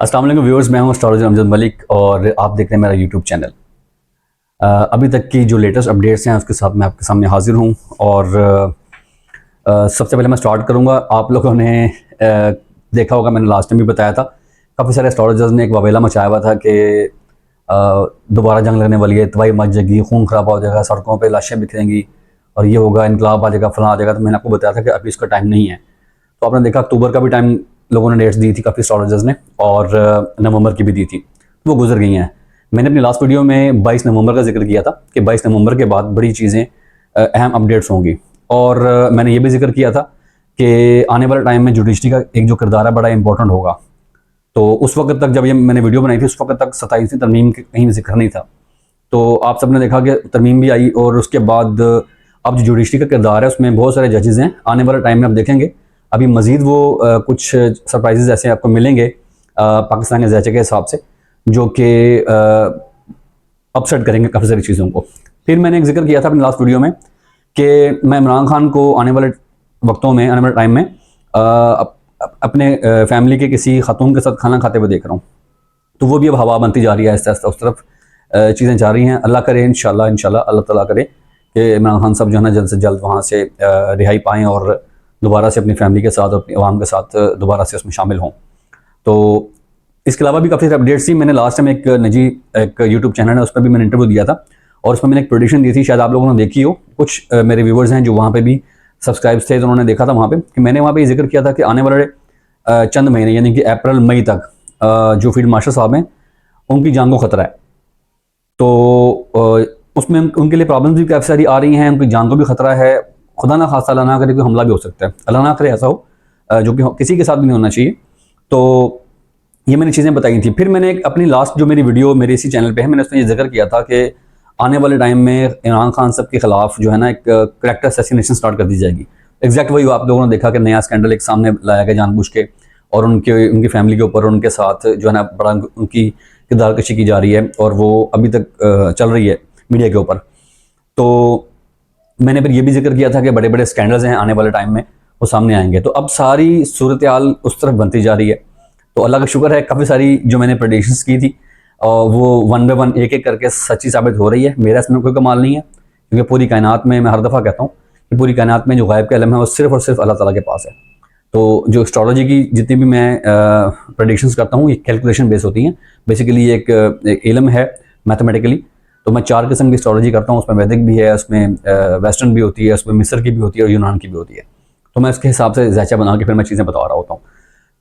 अस्सलाम वालेकुम व्यूअर्स, मैं हूं एस्ट्रोलॉजर अमजद मलिक और आप देख रहे हैं मेरा यूट्यूब चैनल। अभी तक की जो लेटेस्ट अपडेट्स हैं उसके साथ मैं आपके सामने हाजिर हूं। और सबसे पहले मैं स्टार्ट करूंगा। आप लोगों ने देखा होगा, मैंने लास्ट टाइम भी बताया था, काफ़ी सारे एस्ट्रोलॉजर्स ने एक वावेला मचाया हुआ था कि दोबारा जंग लगने वाली है, तबाही मच जाएगी, खून खराब हो जाएगा, सड़कों पर लाशें बिखरेंगी और ये होगा, इनकलाब आ जाएगा, फलां आ जाएगा। तो मैंने आपको बताया था कि अभी इसका टाइम नहीं है। तो आपने देखा अक्टूबर का भी टाइम लोगों ने डेट्स दी थी काफ़ी एस्ट्रोलॉजर्स ने, और नवंबर की भी दी थी, वो गुजर गई हैं। मैंने अपनी लास्ट वीडियो में 22 नवंबर का जिक्र किया था कि 22 नवंबर के बाद बड़ी चीज़ें, अहम अपडेट्स होंगी। और मैंने ये भी जिक्र किया था कि आने वाले टाइम में जुडिशरी का एक जो किरदार है बड़ा इंपॉर्टेंट होगा। तो उस वक्त तक जब ये मैंने वीडियो बनाई थी उस वक्त तक 27वीं तरमीम के कहीं जिक्र नहीं था। तो आप सबने देखा कि तरमीम भी आई और उसके बाद अब जो जुडिशरी का किरदार है उसमें बहुत सारे जजेज़ हैं। आने वाले टाइम में आप देखेंगे अभी मज़ीद वो कुछ सरप्राइजेज़ ऐसे आपको मिलेंगे पाकिस्तानी ज़ायचे के हिसाब से, जो कि अपसेट करेंगे काफ़ी सारी चीज़ों को। फिर मैंने एक जिक्र किया था अपनी लास्ट वीडियो में कि मैं इमरान खान को आने वाले वक्तों में, आने वाले टाइम में अपने फैमिली के किसी खातून के साथ खाना खाते हुए देख रहा हूँ। तो वो भी अब हवा बनती जा रही है आहिस्ता आहिस्ता, उस तरफ चीज़ें जा रही हैं। अल्लाह करे इंशाल्लाह अल्लाह ताला करे कि इमरान खान साहब जो है ना जल्द से जल्द वहाँ से रिहाई पाएँ और दोबारा से अपनी फैमिली के साथ, अपनी आवाम के साथ दोबारा से उसमें शामिल हों। तो इसके अलावा भी काफ़ी सारे अपडेट्स थी। मैंने लास्ट टाइम एक यूट्यूब चैनल है, उस पर भी मैंने इंटरव्यू दिया था और उसमें मैंने एक प्रेडिक्शन दी थी, शायद आप लोगों ने देखी हो। कुछ मेरे व्यूवर्स हैं जो वहाँ पे भी सब्सक्राइब्स थे, तो उन्होंने देखा था वहाँ पे कि मैंने वहाँ पे जिक्र किया था कि आने वाले चंद महीने यानी कि अप्रैल मई तक जो फील्ड मार्शल साहब हैं उनकी जान को ख़तरा है। तो उसमें उनके लिए प्रॉब्लम्स भी काफ़ी सारी आ रही हैं, उनकी जान को भी ख़तरा है। खुदा ना खास्ता, अल्लाह ना करे, कोई हमला भी हो सकता है, अल्लाह ना करे ऐसा हो, जो कि किसी के साथ भी नहीं होना चाहिए। तो ये मैंने चीज़ें बताई थी। फिर मैंने अपनी लास्ट जो मेरी वीडियो मेरे इसी चैनल पे है, मैंने उसमें ये जिक्र किया था कि आने वाले टाइम में इमरान खान साहब के खिलाफ जो है ना एक करैक्टर असैसिनेशन स्टार्ट कर दी जाएगी। एग्जैक्ट वही आप लोगों ने देखा कि नया स्कैंडल एक सामने लाया गया जानबूझ के, और उनकी फैमिली के ऊपर, उनके साथ जो है ना बड़ा उनकी किरदार कशी की जा रही है और वो अभी तक चल रही है मीडिया के ऊपर। तो मैंने फिर ये भी जिक्र किया था कि बड़े बड़े स्कैंडल्स हैं आने वाले टाइम में वो सामने आएंगे। तो अब सारी सूरत हाल उस तरफ बनती जा रही है। तो अल्लाह का शुक्र है, काफ़ी सारी जो मैंने प्रेडिक्शंस की थी और वो वन बाय वन एक एक करके सच्ची साबित हो रही है। मेरा इसमें कोई कमाल नहीं है, क्योंकि पूरी कायनात में, मैं हर दफ़ा कहता हूँ कि पूरी कायनात में जो गायब का इल्म है वो सिर्फ और सिर्फ अल्लाह ताला के पास है। तो जो एस्ट्रोलॉजी की जितनी भी मैं प्रेडिक्शंस करता हूँ ये कैलकुलेशन बेस होती हैं। बेसिकली एक इल्म है मैथमेटिकली। तो मैं 4 किस्म की एस्ट्रोलॉजी करता हूँ, उसमें वैदिक भी है, उसमें वेस्टर्न भी होती है, उसमें मिस्र की भी होती है और यूनान की भी होती है। तो मैं उसके हिसाब से ज़ायचा बना के फिर मैं चीज़ें बता रहा होता हूँ।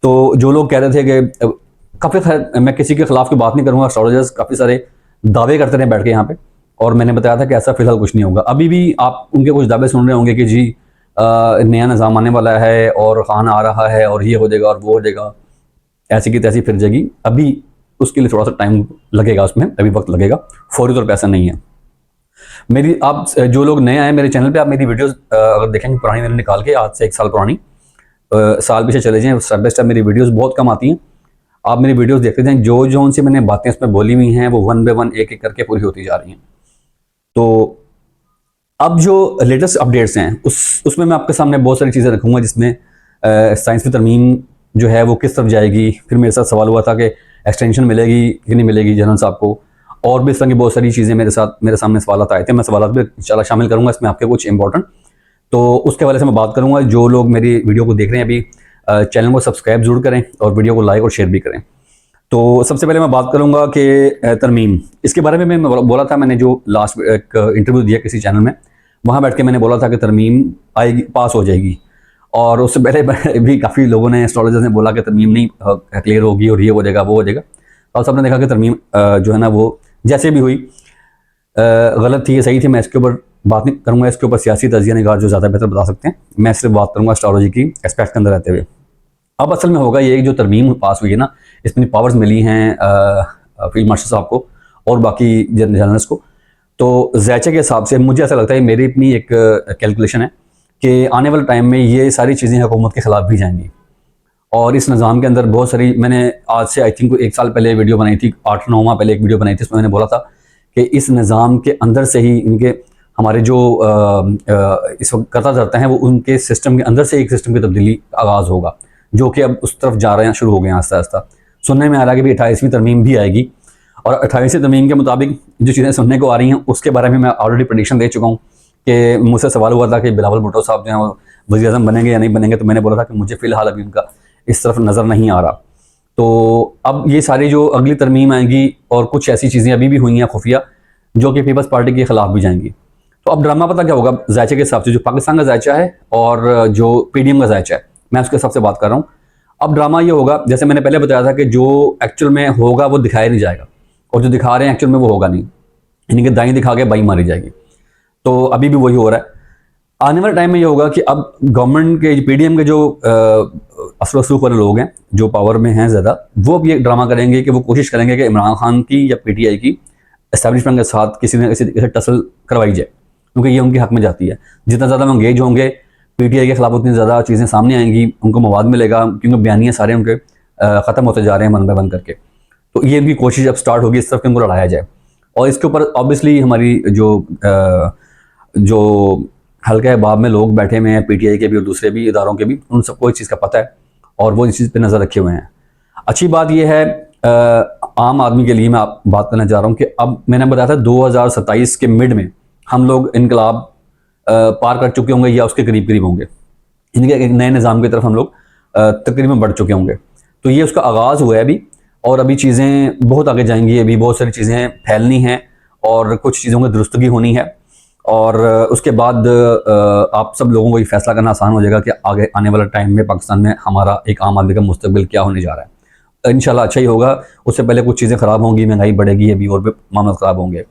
तो जो लोग कह रहे थे कि काफ़ी, खैर मैं किसी के खिलाफ की बात नहीं करूँगा, एस्ट्रोलॉजर्स काफ़ी सारे दावे करते रहे बैठ के यहाँ पे, और मैंने बताया था कि ऐसा फिलहाल कुछ नहीं होगा। अभी भी आप उनके कुछ दावे सुन रहे होंगे कि जी नया निज़ाम आने वाला है और खान आ रहा है और ये हो जाएगा और वो हो जाएगा, ऐसी की तैसी फिर जाएगी। अभी उसके लिए थोड़ा सा टाइम लगेगा, उसमें अभी वक्त लगेगा, फौरी तौर पर ऐसा नहीं है। मेरी आप जो लोग नए आए मेरे चैनल पे, आप मेरी वीडियोस अगर देखेंगे पुरानी मैंने निकाल के, आज से 1 साल पुरानी, साल पीछे चले जाएं, स्टेप बाय स्टेप मेरी वीडियोस बहुत कम आती हैं। आप मेरी वीडियोस देखते जाएं, जो से मैंने बातें उसमें बोली हुई हैं वो वन बाय वन एक एक करके पूरी होती जा रही हैं। तो अब जो लेटेस्ट अपडेट्स हैं उसमें मैं आपके सामने बहुत सारी चीज़ें रखूँगा, जिसमें साइंस की तरमीम जो है वो किस तरफ जाएगी। फिर मेरे साथ सवाल हुआ था कि एक्सटेंशन मिलेगी कि नहीं मिलेगी जनरल साहब को, और भी इस तरह की बहुत सारी चीज़ें मेरे सामने सवाल आए थे। मैं सवाल भी इंशाल्लाह शामिल करूँगा इसमें आपके कुछ इंपॉर्टेंट, तो उसके हवाले से मैं बात करूँगा। जो लोग मेरी वीडियो को देख रहे हैं अभी, चैनल को सब्सक्राइब जरूर करें और वीडियो को लाइक और शेयर भी करें। तो सबसे पहले मैं बात करूँगा कि तरमीम, इसके बारे में मैं बोला था, मैंने जो लास्ट एक इंटरव्यू दिया किसी चैनल में, वहाँ बैठ के मैंने बोला था कि तरमीम आएगी, पास हो जाएगी। और उससे पहले भी काफ़ी लोगों ने, एस्ट्रोलॉजर्स ने बोला कि तरमीम नहीं क्लियर होगी और ये हो जाएगा वो हो जाएगा। और सबने देखा कि तरमीम जो है ना वो जैसे भी हुई गलत थी या सही थी, मैं इसके ऊपर बात नहीं करूँगा। इसके ऊपर सियासी तजिया निगार जो ज़्यादा बेहतर बता सकते हैं, मैं सिर्फ बात करूँगा एस्ट्रोलॉजी की एस्पेक्ट के अंदर रहते हुए। अब असल में होगा ये, जो तरमीम पास हुई है ना, इसमें पावर्स मिली हैं फील्ड मार्शल साहब को और बाकी जनरल्स को। तो ज़ायचे के हिसाब से मुझे ऐसा लगता है, मेरी अपनी एक कैलकुलेशन है कि आने वाले टाइम में ये सारी चीज़ें हुकूमत के ख़िलाफ़ भी जाएंगी। और इस निज़ाम के अंदर बहुत सारी, मैंने आज से आई थिंक 1 साल पहले वीडियो बनाई थी, 8-9 माह पहले एक वीडियो बनाई थी, उसमें मैंने बोला था कि इस निज़ाम के अंदर से ही इनके हमारे जो इस वक्त करता धरते हैं वो उनके सिस्टम के अंदर से एक सिस्टम की तब्दीली आगाज़ होगा, जो कि अब उस तरफ जा रहे हैं, शुरू हो गए हैं आहिस्ता आहिस्ता। सुनने में आ रहा है कि भी 28वीं तरमीम भी आएगी, और 28वीं तरमीम के मुताबिक जो चीज़ें सुनने को आ रही हैं उसके बारे में मैं ऑलरेडी प्रेडिक्शन दे चुका हूँ कि मुझसे सवाल हुआ था कि बिलावल भुट्टो साहब जो हैं वो वज़ीर आज़म बनेंगे या नहीं बनेंगे, तो मैंने बोला था कि मुझे फ़िलहाल अभी उनका इस तरफ नज़र नहीं आ रहा। तो अब ये सारी जो अगली तरमीम आएंगी और कुछ ऐसी चीज़ें अभी भी हुई हैं खुफिया जो कि पीपल्स पार्टी के ख़िलाफ़ भी जाएंगी। तो अब ड्रामा पता क्या होगा जायचे के हिसाब से, जो पाकिस्तान का जायचा है और जो PDM का जायचा है, मैं उसके हिसाब से बात कर रहा हूँ। अब ड्रामा ये होगा, जैसे मैंने पहले बताया था कि जो एक्चुअल में होगा वो दिखाया नहीं जाएगा, और जो दिखा रहे हैं एक्चुअल में वो होगा नहीं, यानी कि दाई दिखा के बाई मारी जाएगी। तो अभी भी वही हो रहा है। आने वाले टाइम में ये होगा कि अब गवर्नमेंट के PDM के जो असर वसूख वाले लोग हैं जो पावर में हैं ज़्यादा, वो भी एक ड्रामा करेंगे कि वो कोशिश करेंगे कि इमरान खान की या PTI की एस्टैब्लिशमेंट के साथ किसी न किसी टसल करवाई जाए, क्योंकि ये उनके हक में जाती है। जितना ज़्यादा वो एंगेज होंगे PTI के खिलाफ उतनी ज़्यादा चीज़ें सामने आएंगी, उनको मवाद मिलेगा, क्योंकि बयानियाँ सारे उनके ख़त्म होते जा रहे हैं वन बाय वन करके। तो ये भी कोशिश अब स्टार्ट होगी इस तरफ कि उनको लड़ाया जाए। और इसके ऊपर ऑब्वियसली हमारी जो हल्का अहबाब में लोग बैठे हुए हैं PTI के भी और दूसरे भी इदारों के भी, उन सबको इस चीज़ का पता है और वो इस चीज़ पे नज़र रखे हुए हैं। अच्छी बात यह है आम आदमी के लिए मैं बात करना चाह रहा हूँ कि अब मैंने बताया था 2027 के मिड में हम लोग इनकलाब पार कर चुके होंगे या उसके करीब करीब होंगे, इनके एक नए निज़ाम की तरफ हम लोग तकरीबन बढ़ चुके होंगे। तो ये उसका आगाज़ हुआ है अभी, और अभी चीज़ें बहुत आगे जाएंगी। अभी बहुत सारी चीज़ें फैलनी हैं और कुछ चीज़ों की दुरुस्तगी होनी है, और उसके बाद आप सब लोगों को ये फैसला करना आसान हो जाएगा कि आगे आने वाला टाइम में पाकिस्तान में हमारा एक आम आदमी का मुस्तकबिल क्या होने जा रहा है। इंशाल्लाह अच्छा ही होगा। उससे पहले कुछ चीज़ें ख़राब होंगी, महंगाई बढ़ेगी, अभी और भी मामले ख़राब होंगे।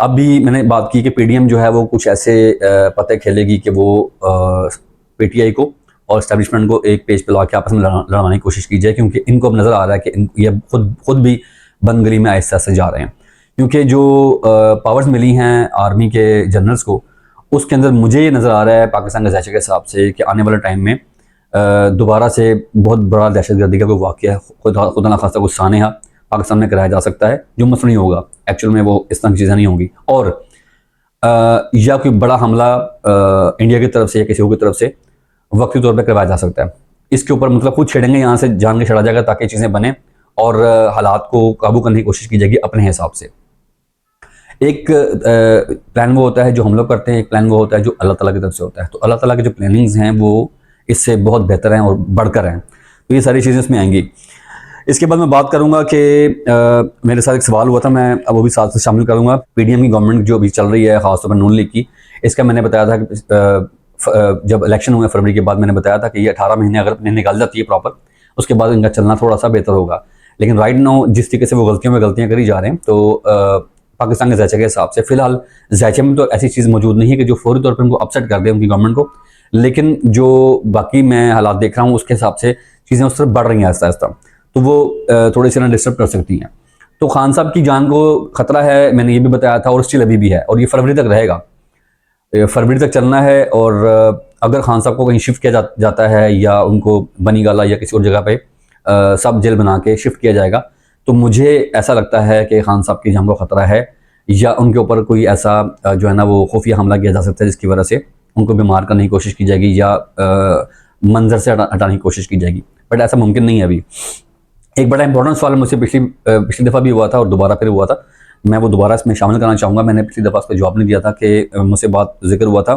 अब भी मैंने बात की कि PDM जो है वो कुछ ऐसे पते खेलेगी कि वो PTI को और इस्टेब्लिशमेंट को एक पेज पे ला के आपस में लड़वाने की कोशिश की जाए, क्योंकि इनको अब नज़र आ रहा है कि ये खुद भी बंदगली में आहिस्ते आहिस्ते जा रहे हैं। क्योंकि जो पावर्स मिली हैं आर्मी के जनरल्स को, उसके अंदर मुझे ये नज़र आ रहा है पाकिस्तान के जायचे के हिसाब से कि आने वाले टाइम में दोबारा से बहुत बड़ा दहशतगर्दी का कोई वाक़या खुदा न खास्ता कुछ सानहा पाकिस्तान में कराया जा सकता है, जो मसनूई होगा। एक्चुअल में वो इस तरह की चीज़ें नहीं होंगी, और या कोई बड़ा हमला इंडिया की तरफ से या किसी की तरफ से वक्ती तौर पर करवाया जा सकता है। इसके ऊपर मतलब खुद छेड़ेंगे, यहाँ से जान के छड़ा जाएगा ताकि चीज़ें बने और हालात को काबू करने की कोशिश की जाएगी अपने हिसाब से। एक प्लान वो होता है जो हम लोग करते हैं, एक प्लान वो होता है जो अल्लाह ताला की तरफ से होता है। तो अल्लाह ताला की जो प्लानिंग्स हैं वो इससे बहुत बेहतर हैं और बढ़कर हैं, तो ये सारी चीज़ें इसमें आएंगी। इसके बाद मैं बात करूंगा कि मेरे साथ एक सवाल हुआ था, मैं अब वो भी साथ से शामिल करूंगा। PDM की गवर्नमेंट जो अभी चल रही है, खासतौर पर नून लीग की, इसका मैंने बताया था कि जब इलेक्शन हुए फरवरी के बाद मैंने बताया था कि ये 18 महीने अगर अपने निकाल जाती है प्रॉपर, उसके बाद इनका चलना थोड़ा सा बेहतर होगा। लेकिन राइट नाउ जिस तरीके से वो गलतियाँ करी जा रहे हैं, तो पाकिस्तान के जायचे के हिसाब से फ़िलहाल जायचे में तो ऐसी चीज़ मौजूद नहीं है कि जो फौरी तौर पर उनको अपसेट कर दे उनकी गवर्नमेंट को, लेकिन जो बाकी मैं हालात देख रहा हूँ उसके हिसाब से चीज़ें उस तरफ बढ़ रही हैं आहिस्ता आहिस्ता, तो वो थोड़ी सी ना डिस्टर्ब कर सकती हैं। तो खान साहब की जान को ख़तरा है, मैंने ये भी बताया था, और स्टिल अभी भी है, और ये फरवरी तक रहेगा, फरवरी तक चलना है। और अगर खान साहब को कहीं शिफ्ट किया जाता है या उनको बनी गाला या किसी और जगह पे सब जेल बना के शिफ्ट किया जाएगा, तो मुझे ऐसा लगता है कि खान साहब की जान को ख़तरा है, या उनके ऊपर कोई ऐसा जो है ना वो खुफिया हमला किया जा सकता है जिसकी वजह से उनको बीमार करने की कोशिश की जाएगी या मंजर से हटाने की कोशिश की जाएगी। बट ऐसा मुमकिन नहीं है अभी। एक बड़ा इंपॉर्टेंट सवाल मुझसे पिछली दफ़ा भी हुआ था और दोबारा फिर हुआ था, मैं वो दोबारा इसमें शामिल करना चाहूँगा। मैंने पिछली दफ़ा उस पर जवाब नहीं दिया था कि मुझसे बात जिक्र हुआ था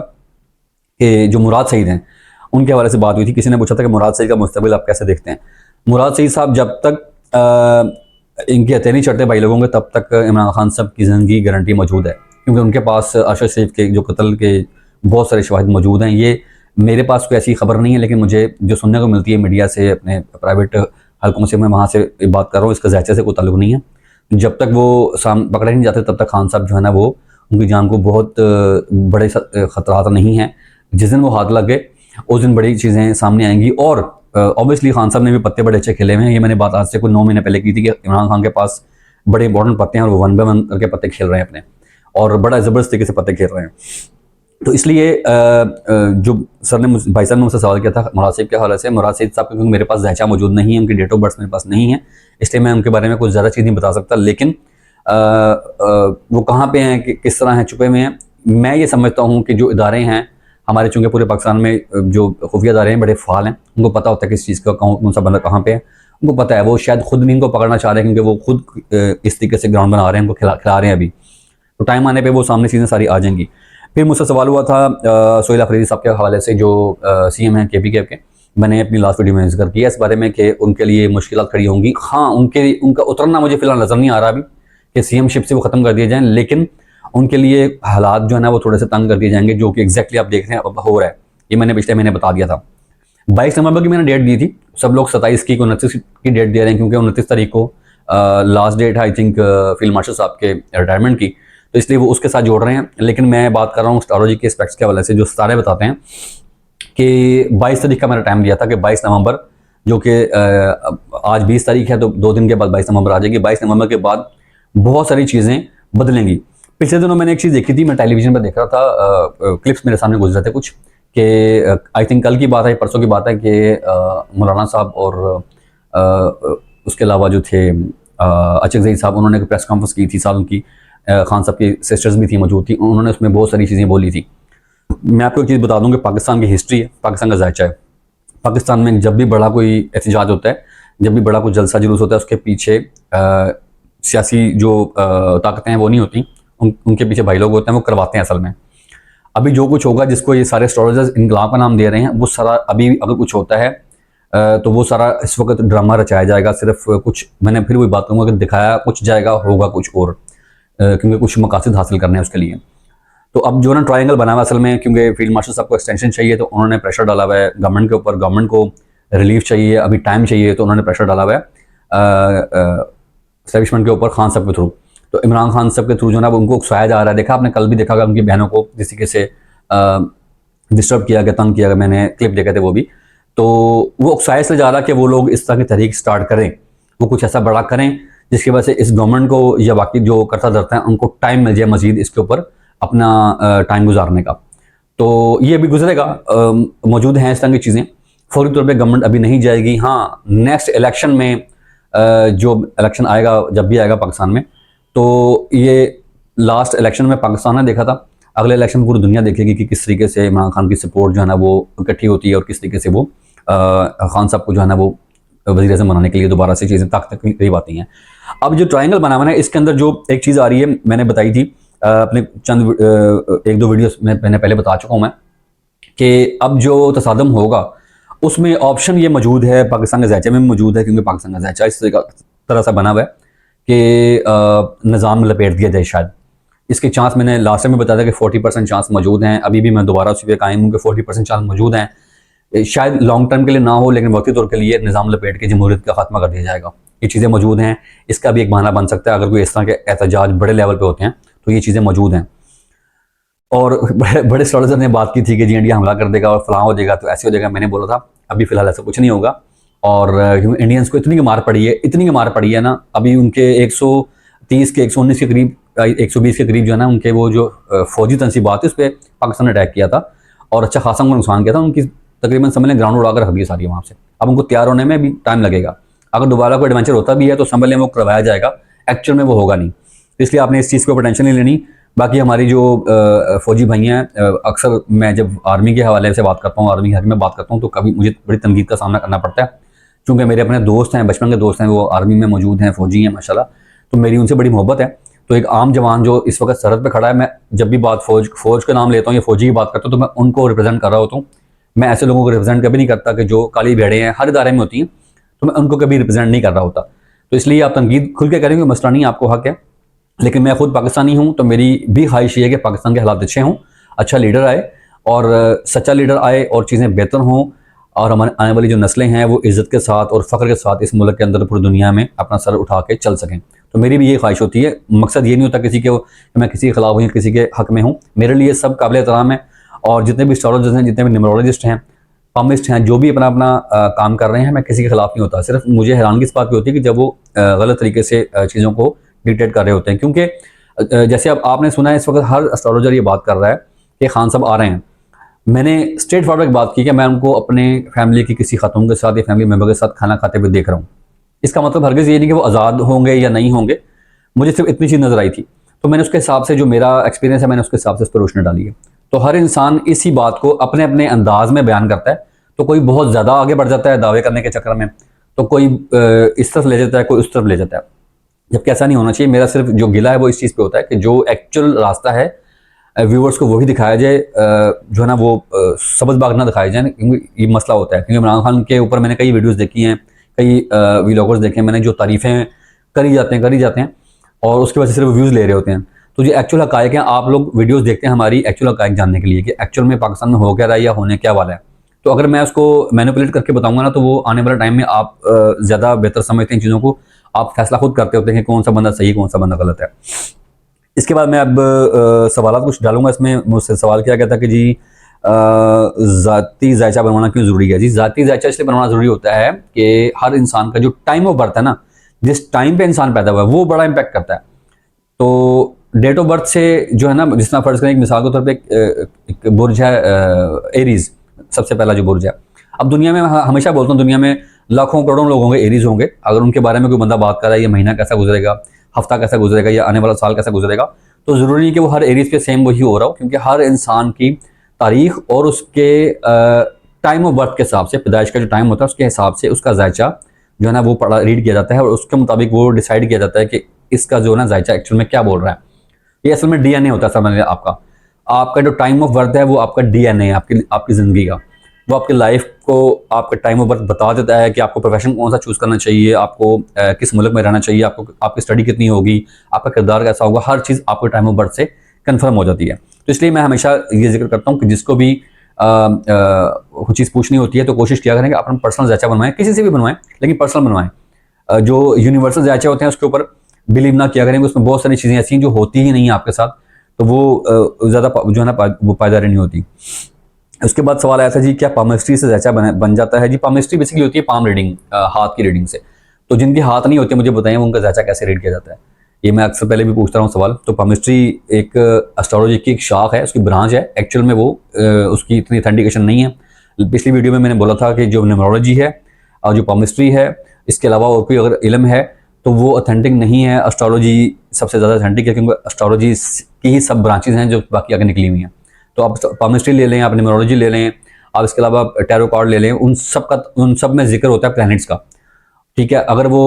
कि जो मुराद सईद हैं उनके हवाले से बात हुई थी। किसी ने पूछा था कि मुराद सईद का मुस्तकबिल आप कैसे देखते हैं। मुराद सईद साहब जब तक इनकी हत्या नहीं चढ़ते भाई लोगों के, तब तक इमरान खान साहब की ज़िंदगी गारंटी मौजूद है, क्योंकि उनके पास अरशद शरीफ के जो कत्ल के बहुत सारे शवाहिद मौजूद हैं। ये मेरे पास कोई ऐसी खबर नहीं है, लेकिन मुझे जो सुनने को मिलती है मीडिया से, अपने प्राइवेट हलकों से, मैं वहाँ से बात कर रहा हूँ, इसका जायचे से कोई ताल्लुक नहीं है। जब तक वो पकड़े नहीं जाते तब तक खान साहब जो है ना वो उनकी जान को बहुत बड़े ख़तरात नहीं हैं। जिस दिन वो हाथ लग गए उस दिन बड़ी चीज़ें सामने आएंगी। और ऑब्वियसली खान साहब ने भी पत्ते बड़े अच्छे खेले हुए हैं। ये मैंने बात आज से कोई 9 महीने पहले की थी कि इमरान खान के पास बड़े इंपॉर्टेंट पत्ते हैं और वो वन बाय वन करके पत्ते खेल रहे हैं अपने, और बड़ा ज़बरदस्त तरीके से पत्ते खेल रहे हैं। तो इसलिए जो भाई साहब ने मुझसे सवाल किया था मुराद सईद के हवाले से, मुराद सईद साहब क्योंकि मेरे पास जायचा मौजूद नहीं है, उनकी डेट ऑफ बर्थ मेरे पास नहीं है, इसलिए मैं उनके बारे में कुछ ज़्यादा चीज़ नहीं बता सकता। लेकिन वो कहाँ पे हैं, किस तरह हैं, छुपे हुए हैं। मैं ये समझता हूँ कि जो इदारे हैं हमारे, चूँकि पूरे पाकिस्तान में जो खुफिया इदारे हैं बड़े फ़ाल हैं, उनको पता होता है किस चीज़ का कौन सा बंदा कहाँ पे है। उनको पता है, वो शायद खुद नहीं इनको पकड़ना चाह रहे हैं क्योंकि वो खुद इस तरीके से ग्राउंड बना रहे हैं, उनको खिला रहे हैं अभी। तो टाइम आने पे वो सामने चीज़ें सारी आ जाएंगी। फिर मुझसे सवाल हुआ था सोहेल अफरीदी साहब के हवाले से, जो CM हैं KPK के। मैंने अपनी लास्ट वीडियो में जिक्र किया इस बारे में कि उनके लिए मुश्किलात खड़ी होंगी। हाँ, उनका उतरना मुझे फिलहाल नज़र नहीं आ रहा अभी कि CM शिप से वो ख़त्म कर दिए जाएँ, लेकिन उनके लिए हालात जो है ना वो थोड़े से तंग कर दिए जाएंगे, जो कि एग्जैक्टली आप देख रहे हैं अब हो रहा है। ये मैंने पिछले महीने बता दिया था। 22 नवंबर की मैंने डेट दी थी, सब लोग 27 की 29 की डेट दे रहे हैं, क्योंकि 29 तारीख को लास्ट डेट है आई थिंक फील्ड मार्शल साहब के रिटायरमेंट की, तो इसलिए वो उसके साथ जोड़ रहे हैं। लेकिन मैं बात कर रहा हूँ एस्ट्रोलॉजी के एस्पेक्ट्स के हवाले से, जो सितारे बताते हैं कि 22 तारीख का मैंने टाइम दिया था कि 22 नवंबर, जो कि आज 20 तारीख है, तो 2 दिन के बाद 22 नवंबर आ जाएगी। 22 नवंबर के बाद बहुत सारी चीज़ें बदलेंगी। पिछले दिनों मैंने एक चीज़ देखी थी, मैं टेलीविजन पर देख रहा था, क्लिप्स मेरे सामने गुजरे थे कुछ, कि आई थिंक कल की बात है, परसों की बात है, कि मौलाना साहब और उसके अलावा जो थे अचक ज़ई साहब, उन्होंने एक प्रेस कॉन्फ्रेंस की थी। साथ उनकी खान साहब की सिस्टर्स भी थी, मौजूद थी, उन्होंने उसमें बहुत सारी चीज़ें बोली थी। मैं आपको एक चीज़ बता दूं कि पाकिस्तान की हिस्ट्री है, पाकिस्तान का जायचा है। पाकिस्तान में जब भी बड़ा कोई एहतजाज होता है, जब भी बड़ा कोई जलसा जुलूस होता है, उसके पीछे सियासी जो ताकतें हैं वो नहीं होती, उनके पीछे भाई लोग होते हैं, वो करवाते हैं असल में। अभी जो कुछ होगा, जिसको ये सारे एस्ट्रोलॉजर्स इनकलाब का नाम दे रहे हैं, वो सारा अभी अगर कुछ होता है तो वो सारा इस वक्त ड्रामा रचाया जाएगा। सिर्फ कुछ, मैंने फिर वही बात करूँगा कि दिखाया कुछ जाएगा, होगा कुछ और, क्योंकि कुछ मकासद हासिल करने हैं उसके लिए। तो अब जो ना ट्रायंगल बना हुआ असल में, क्योंकि फील्ड मार्शल साहब को एक्सटेंशन चाहिए, तो उन्होंने प्रेशर डाला हुआ है गवर्नमेंट के ऊपर। गवर्नमेंट को रिलीफ चाहिए, अभी टाइम चाहिए, तो उन्होंने प्रेशर डाला हुआ है एस्टैब्लिशमेंट के ऊपर, खान साहब के थ्रू। तो इमरान खान साहब के थ्रू जो ना उनको उकसाया जा रहा है। देखा आपने, कल भी देखा होगा उनकी बहनों को जिस तरीके से डिस्टर्ब किया गया, तंग किया गया, मैंने क्लिप देखे थे वो भी। तो वो उकसाया इसलिए जा रहा है कि वो लोग इस तरह की तहरीक स्टार्ट करें, वो कुछ ऐसा बड़ा करें जिसकी वजह से इस गवर्नमेंट को या बाकी जो करता धरता है उनको टाइम मिल जाए मजीद इसके ऊपर अपना टाइम गुजारने का। तो ये अभी गुजरेगा, मौजूद हैं इस तरह की चीज़ें। फौरी तौर पे गवर्नमेंट अभी नहीं जाएगी। हाँ, नेक्स्ट इलेक्शन में जो इलेक्शन आएगा, जब भी आएगा पाकिस्तान में, तो ये लास्ट इलेक्शन में पाकिस्तान ने देखा था, अगले इलेक्शन में पूरी दुनिया देखेगी कि किस तरीके से इमरान खान की सपोर्ट जो है ना वो इकट्ठी होती है, और किस तरीके से वो खान साहब को जो है ना वो वज़ीर आज़म बनाने के लिए दोबारा से चीज़ें ताकत करीब आती हैं। अब जो ट्रायंगल बना हुआ है, इसके अंदर जो एक चीज़ आ रही है, मैंने बताई थी अपने चंद 1-2 वीडियोस में मैंने पहले बता चुका हूँ मैं, कि अब जो तसादम होगा उसमें ऑप्शन ये मौजूद है, पाकिस्तान के ज़ायचे में मौजूद है, क्योंकि पाकिस्तान का ज़ायचा इस तरह से बना हुआ है कि निज़ाम में लपेट दिया जाए शायद। इसके चांस मैंने लास्ट टाइम में बताया था कि 40% चांस मौजूद हैं। अभी भी मैं दोबारा उसी पे कायम हूँ कि 40% चांस मौजूद हैं। शायद लॉन्ग टर्म के लिए ना हो, लेकिन वक्ती तौर के लिए निज़ाम लपेट के जमहूरियत का खात्मा कर दिया जाएगा। ये चीज़ें मौजूद हैं, इसका भी एक बहाना बन सकता है। अगर कोई इस तरह के एहतजाज बड़े लेवल पे होते हैं तो ये चीज़ें मौजूद हैं। और बड़े एस्ट्रोलॉजर ने बात की थी कि जी इंडिया हमला कर देगा और फलां हो जाएगा, तो ऐसे हो जाएगा। मैंने बोला था अभी फ़िलहाल ऐसा कुछ नहीं होगा। और इंडियंस को इतनी की मार पड़ी है, इतनी की मार पड़ी है ना, अभी उनके 130 के 119 के करीब, 120 के करीब जो है ना, उनके वो जो फौजी तनसीबात है उस पर पाकिस्तान ने अटैक किया था और अच्छा खासा उनको नुकसान किया था। उनकी तकरीबन समझ ग्राउंड उड़ा कर रख दी सारी वहाँ से। अब उनको तैयार होने में भी टाइम लगेगा। अगर दोबारा कोई एडवेंचर होता भी है तो समझ लें वो करवाया जाएगा, एक्चुअल में वो होगा नहीं। इसलिए आपने इस चीज़ के ऊपर टेंशन नहीं लेनी। बाकी हमारी जो फौजी भाई हैं, अक्सर मैं जब आर्मी के हवाले से बात करता हूँ, आर्मी के हक में बात करता हूँ, तो कभी मुझे बड़ी तनकीद का सामना करना पड़ता है, क्योंकि मेरे अपने दोस्त हैं, बचपन के दोस्त हैं, वो आर्मी में मौजूद हैं, फौजी हैं माशाल्लाह। तो मेरी उनसे बड़ी मोहब्बत है। तो एक आम जवान जो इस वक्त सरहद पे खड़ा है, मैं जब भी बात फौज का नाम लेता हूँ या फौजी की बात करता हूँ, तो मैं उनको रिप्रेजेंट कर रहा होता हूँ। मैं ऐसे लोगों को रिप्रेजेंट कभी नहीं करता कि जो काली भेड़ें हैं, हर इदारे में होती हैं, तो मैं उनको कभी रिप्रेजेंट नहीं कर रहा होता। तो इसलिए आप तनकीद खुल के करेंगे, मसला नहीं, आपको हक है। लेकिन मैं खुद पाकिस्तानी हूँ, तो मेरी भी ख्वाहिश ये है कि पाकिस्तान के हालात अच्छे हों, अच्छा लीडर आए और सच्चा लीडर आए और चीज़ें बेहतर हों, और हमारे आने वाली जो नस्लें हैं वो इज़्ज़त के साथ और फ़ख्र के साथ इस मुल्क के अंदर पूरी दुनिया में अपना सर उठा के चल सकें। तो मेरी भी ये ख्वाहिश होती है। मकसद ये नहीं होता किसी के कि मैं किसी के खिलाफ हूँ, किसी के हक़ में हूँ। मेरे लिए सब काबिल एहतराम है, और जितने भी एस्ट्रोलॉजर्स हैं, जितने भी न्यूमरोलॉजिस्ट हैं, पामिस्ट हैं, जो भी अपना काम कर रहे हैं, मैं किसी के खिलाफ नहीं होता। सिर्फ मुझे हैरानगी इस बात की होती है कि जब वो गलत तरीके से चीज़ों को डिक्टेट कर रहे होते हैं। क्योंकि जैसे अब आपने सुना है, इस वक्त हर एस्ट्रोलॉजर ये बात कर रहा है कि खान साहब आ रहे हैं। मैंने स्ट्रेट फॉरवर्ड बात की कि मैं उनको अपने फैमिली की किसी खातून के साथ या फैमिली मेम्बर के साथ खाना खाते हुए देख रहा हूँ। इसका मतलब हरगिज़ ये नहीं कि वो आज़ाद होंगे या नहीं होंगे, मुझे सिर्फ इतनी चीज़ नज़र आई थी। तो मैंने उसके हिसाब से, जो मेरा एक्सपीरियंस है, मैंने उसके हिसाब से उस पर रोशनी डाली है। तो हर इंसान इसी बात को अपने अपने अंदाज में बयान करता है। तो कोई बहुत ज़्यादा आगे बढ़ जाता है दावे करने के चक्कर में, तो कोई इस तरफ ले जाता है, कोई उस तरफ ले जाता है, जबकि ऐसा नहीं होना चाहिए। मेरा सिर्फ जो गिला है वो इस चीज़ पे होता है कि जो एक्चुअल रास्ता है व्यूवर्स को वही दिखाया जाए, जो है ना वो सबज बाग ना दिखाया जाए, क्योंकि ये मसला होता है। क्योंकि इमरान खान के ऊपर मैंने कई वीडियोस देखी हैं, कई व्लॉगर्स देखे हैं मैंने, जो तारीफ़ें करी जाते हैं और उसकी वजह से सिर्फ व्यूज़ ले रहे होते हैं। तो जो एक्चुअल हक़ाइक़ हैं, आप लोग वीडियोज़ देखते हैं हमारी एक्चुअल हक़ाइक़ जानने के लिए कि एक्चुअल में पाकिस्तान में हो क्या रहा है या होने क्या वाला है। तो अगर मैं उसको मैनिपुलेट करके बताऊंगा ना, तो वो आने वाले टाइम में आप ज़्यादा बेहतर समझते हैं चीज़ों को, आप फैसला खुद करते होते हैं कि कौन सा बंदा सही कौन सा बंदा गलत है। इसके बाद मैं अब सवाल कुछ डालूंगा इसमें। मुझसे सवाल किया गया था कि जी ज़ाती जायचा बनवाना क्यों ज़रूरी है। जी ज़ाती जायचा इसलिए बनवाना ज़रूरी होता है कि हर इंसान का जो टाइम ऑफ बर्थ है ना, जिस टाइम पे इंसान पैदा हुआ है, वो बड़ा इम्पैक्ट करता है। तो डेट ऑफ बर्थ से जो है ना, जिस तरह फर्ज करें एक मिसाल के तौर पे एक बुर्ज है एरीज, सबसे पहला जो बुर्ज है। अब दुनिया में हमेशा बोलता हूँ, दुनिया में लाखों करोड़ों लोग होंगे एरीज होंगे। अगर उनके बारे में कोई बंदा बात कर रहा है, ये महीना कैसा गुजरेगा, हफ्ता कैसा गुजरेगा या आने वाला साल कैसा गुजरेगा, तो ज़रूरी नहीं कि वो हर एरीज पे सेम वही हो रहा हो, क्योंकि हर इंसान की तारीख और उसके टाइम ऑफ बर्थ के हिसाब से, पैदाइश का जो टाइम होता है उसके हिसाब से उसका जायचा जो है ना वो रीड किया जाता है, और उसके मुताबिक वो डिसाइड किया जाता है कि इसका जो है ना जायचा एक्चुअल में क्या बोल रहा है। ये असल में डीएनए होता है। समझ आपका जो टाइम ऑफ बर्थ है वो आपका डीएनए है, आपकी ज़िंदगी का। वो आपकी लाइफ को आपका टाइम ऑफ बर्थ बता देता है कि आपको प्रोफेशन कौन सा चूज़ करना चाहिए, आपको किस मुल्क में रहना चाहिए, आपको आपकी स्टडी कितनी होगी, आपका किरदार कैसा होगा, हर चीज़ आपके टाइम ऑफ बर्थ से कन्फर्म हो जाती है। तो इसलिए मैं हमेशा ये जिक्र करता हूँ कि जिसको भी कुछ चीज़ पूछनी होती है तो कोशिश किया करें कि अपना पर्सनल जायचा बनवाएं, किसी से भी बनवाएं, लेकिन पर्सनल बनवाएं। जो यूनिवर्सल जायचे होते हैं उसके ऊपर बिलीव ना किया करें, उसमें बहुत सारी चीज़ें ऐसी हैं जो होती ही नहीं है आपके साथ, तो वो ज़्यादा जो है ना वो पायदारी नहीं होती। उसके बाद सवाल आया था जी क्या पामिस्ट्री से जायचा बन जाता है। जी पामिस्ट्री बेसिकली होती है पाम रीडिंग, हाथ की रीडिंग से। तो जिनके हाथ नहीं होते मुझे बताएं उनका जायचा कैसे रीड किया जाता है, ये मैं अक्सर पहले भी पूछता हूँ सवाल। तो पामिस्ट्री एक एस्ट्रोलॉजी की एक शाख है, उसकी ब्रांच है। एक्चुअल में वो उसकी इतनी ऑथेंटिकेशन नहीं है। पिछली वीडियो में मैंने बोला था कि जो न्यूमरोलॉजी है और जो पामिस्ट्री है, इसके अलावा और कोई अगर इल्म है तो वो ऑथेंटिक नहीं है। एस्ट्रोलॉजी सबसे ज़्यादा ऑथेंटिक है, क्योंकि एस्ट्रोलॉजी की ही सब ब्रांचेज हैं जो बाकी आगे निकली हुई हैं। तो आप पामिस्ट्री ले लें, आप न्यूमरोलॉजी ले लें, आप इसके अलावा टैरो कार्ड ले लें, उन सब में जिक्र होता है प्लैनेट्स का। ठीक है, अगर वो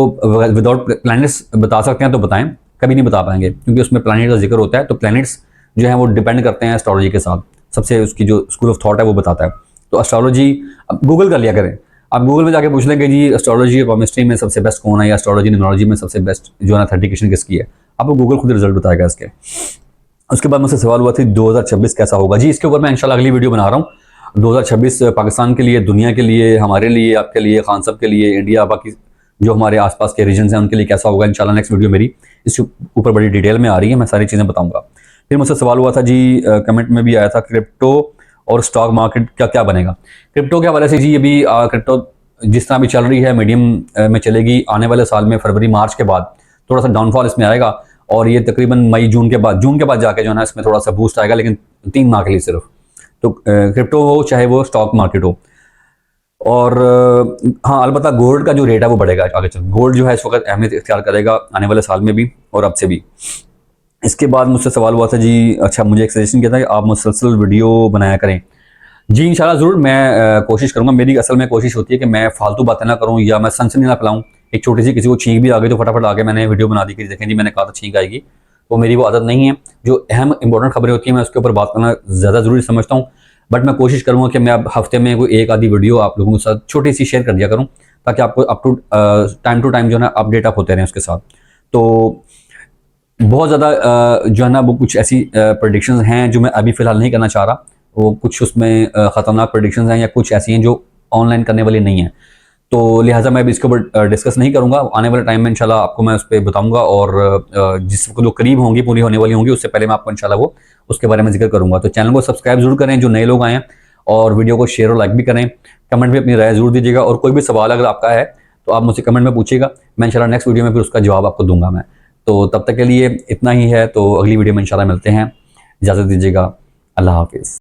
विदाउट प्लैनेट्स बता सकते हैं तो बताएं, कभी नहीं बता पाएंगे, क्योंकि उसमें प्लैनेट का जिक्र होता है। तो प्लैनेट्स जो है वो डिपेंड करते हैं एस्ट्रोलॉजी के साथ, सबसे उसकी जो स्कूल ऑफ थॉट है वो बताता है। तो एस्ट्रोलॉजी गूगल कर लिया करें, आप गूगल में जाके पूछ लें कि जी एस्ट्रोलॉजी और केमिस्ट्री में सबसे बेस्ट कौन है, या एस्ट्रोलॉजी न्यूमरोलॉजी में सबसे बेस्ट जो है ऑथेंटिकेशन किसकी है, आपको गूगल खुद रिजल्ट बताएगा इसके। उसके बाद मुझसे सवाल हुआ थी 2026 कैसा होगा। जी इसके ऊपर मैं इंशाल्लाह अगली वीडियो बना रहा हूँ। 2026 पाकिस्तान के लिए, दुनिया के लिए, हमारे लिए, आपके लिए, खान साहब के लिए, इंडिया, बाकी जो हमारे आसपास के रीजन हैं उनके लिए कैसा होगा, इंशाल्लाह नेक्स्ट वीडियो मेरी इसके ऊपर बड़ी डिटेल में आ रही है, मैं सारी चीज़ें बताऊँगा। फिर मुझसे सवाल हुआ था जी, कमेंट में भी आया था, क्रिप्टो और स्टॉक मार्केट का क्या बनेगा। क्रिप्टो के हवाले से जी अभी क्रिप्टो जिस तरह भी चल रही है मीडियम में चलेगी। आने वाले साल में फरवरी मार्च के बाद थोड़ा सा डाउनफॉल इसमें आएगा, और ये तकरीबन मई जून के बाद जाके जो है ना इसमें थोड़ा सा बूस्ट आएगा, लेकिन 3 माह के लिए सिर्फ। तो क्रिप्टो हो चाहे वो स्टॉक मार्केट हो। और हाँ अलबत्ता गोल्ड का जो रेट है वो बढ़ेगा आगे चल। गोल्ड जो है इस वक्त अहमियत इख्तियार करेगा आने वाले साल में भी और अब से भी। इसके बाद मुझसे सवाल हुआ था जी, अच्छा मुझे एक सजेशन किया था कि आप मुसलसल वीडियो बनाया करें। जी इंशाल्लाह ज़रूर मैं कोशिश करूँगा। मेरी असल में कोशिश होती है कि मैं फालतू बातें ना करूँ या मैं सनसनी ना फैलाऊँ। एक छोटी सी किसी को छींक भी आ गई तो फटाफट आके मैंने वीडियो बना दी कि देखें जी मैंने कहा था छींक आएगी। वो मेरी वो आदत नहीं है। जो अहम इंपॉर्टेंट खबरें होती हैं मैं उसके ऊपर बात करना ज़्यादा ज़रूरी समझता हूँ। बट मैं कोशिश करूँगा कि मैं अब हफ्ते में कोई एक आधी वीडियो आप लोगों के साथ छोटी सी शेयर कर दिया करूँ, ताकि आपको टाइम टू टाइम जो है ना अपडेट आप होते रहें उसके साथ। तो बहुत ज़्यादा जो है ना वो कुछ ऐसी प्रेडिक्शंस हैं जो मैं अभी फ़िलहाल नहीं करना चाह रहा। वो कुछ उसमें ख़तरनाक प्रेडिक्शंस हैं या कुछ ऐसी हैं जो ऑनलाइन करने वाली नहीं हैं, तो लिहाजा मैं अभी इसके ऊपर डिस्कस नहीं करूँगा। आने वाले टाइम में इंशाल्लाह आपको मैं उस पर बताऊँगा, और जिस जो करीब होंगी पूरी होने वाली होंगी उससे पहले मैं आपको इंशाल्लाह वो उसके बारे में जिक्र करूँगा। तो चैनल को सब्सक्राइब जरूर करें जो नए लोग आए हैं, और वीडियो को शेयर और लाइक भी करें। कमेंट में अपनी राय जरूर दीजिएगा, और कोई भी सवाल अगर आपका है तो आप मुझसे कमेंट में पूछिएगा, मैं इंशाल्लाह नेक्स्ट वीडियो में फिर उसका जवाब आपको दूंगा मैं। तो तब तक के लिए इतना ही है, तो अगली वीडियो में इंशाल्लाह मिलते हैं। इजाज़त दीजिएगा, अल्लाह हाफिज़।